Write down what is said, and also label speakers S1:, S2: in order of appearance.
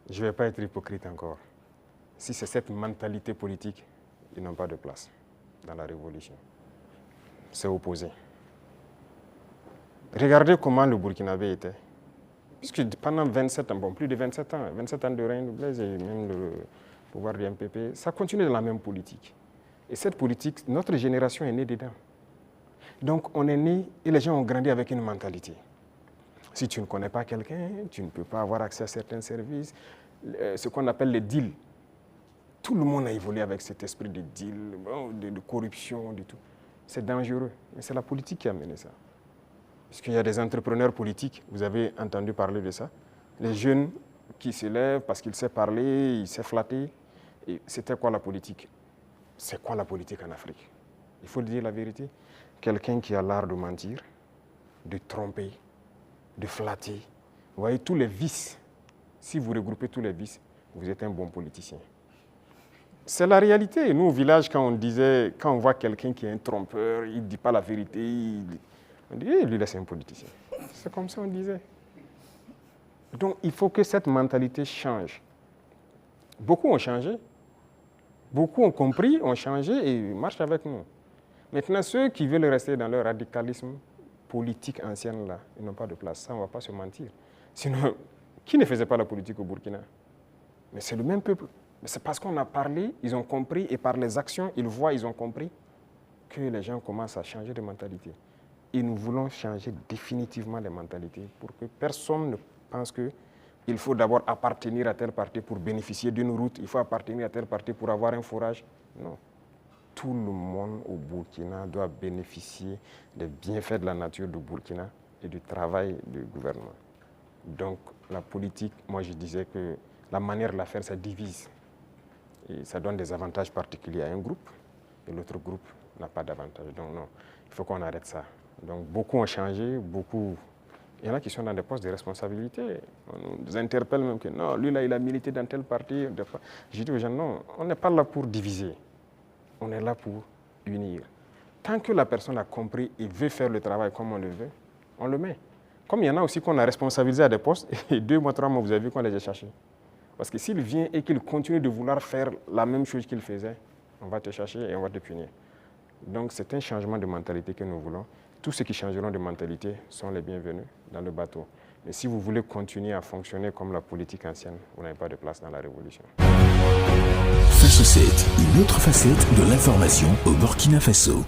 S1: Je ne vais pas être hypocrite encore. Si c'est cette mentalité politique, ils n'ont pas de place dans la révolution. C'est opposé. Regardez comment le Burkinabé était. Puisque pendant 27 ans, bon, plus de 27 ans de règne de Blaise et même le pouvoir du MPP, ça continue dans la même politique. Et cette politique, notre génération est née dedans. Donc on est né et les gens ont grandi avec une mentalité. Si tu ne connais pas quelqu'un, tu ne peux pas avoir accès à certains services. Ce qu'on appelle les deals. Tout le monde a évolué avec cet esprit de deal, de corruption, de tout. C'est dangereux, mais c'est la politique qui a mené ça. Parce qu'il y a des entrepreneurs politiques, vous avez entendu parler de ça. Les jeunes qui se lèvent parce qu'ils savent parler, ils savent flatter. Et c'était quoi la politique? C'est quoi la politique en Afrique? Il faut dire la vérité. Quelqu'un qui a l'art de mentir, de tromper, de flatter. Vous voyez tous les vices. Si vous regroupez tous les vices, vous êtes un bon politicien. C'est la réalité. Nous, au village, quand on voit quelqu'un qui est un trompeur, il ne dit pas la vérité, on dit, lui, là, c'est un politicien. C'est comme ça qu'on disait. Donc, il faut que cette mentalité change. Beaucoup ont changé. Beaucoup ont compris, ont changé et marchent avec nous. Maintenant, ceux qui veulent rester dans leur radicalisme politique ancienne, là, ils n'ont pas de place. Ça, on ne va pas se mentir. Sinon, qui ne faisait pas la politique au Burkina? Mais c'est le même peuple. Mais c'est parce qu'on a parlé, ils ont compris, et par les actions, ils voient, ils ont compris, que les gens commencent à changer de mentalité. Et nous voulons changer définitivement les mentalités pour que personne ne pense qu'il faut d'abord appartenir à tel parti pour bénéficier d'une route, il faut appartenir à tel parti pour avoir un forage. Non. Tout le monde au Burkina doit bénéficier des bienfaits de la nature du Burkina et du travail du gouvernement. Donc la politique, moi je disais que la manière de la faire, ça divise. Et ça donne des avantages particuliers à un groupe et l'autre groupe n'a pas d'avantage. Donc non, il faut qu'on arrête ça. Donc beaucoup ont changé, beaucoup. Il y en a qui sont dans des postes de responsabilité. On nous interpelle même que non, lui là, il a milité dans tel parti. Je dis aux gens, non, on n'est pas là pour diviser. On est là pour unir. Tant que la personne a compris et veut faire le travail comme on le veut, on le met. Comme il y en a aussi qu'on a responsabilisé à des postes, et 2 mois, 3 mois, vous avez vu qu'on les a cherchés. Parce que s'il vient et qu'il continue de vouloir faire la même chose qu'il faisait, on va te chercher et on va te punir. Donc c'est un changement de mentalité que nous voulons. Tous ceux qui changeront de mentalité sont les bienvenus dans le bateau. Mais si vous voulez continuer à fonctionner comme la politique ancienne, vous n'avez pas de place dans la révolution.
S2: Faso 7, une autre facette de l'information au Burkina Faso.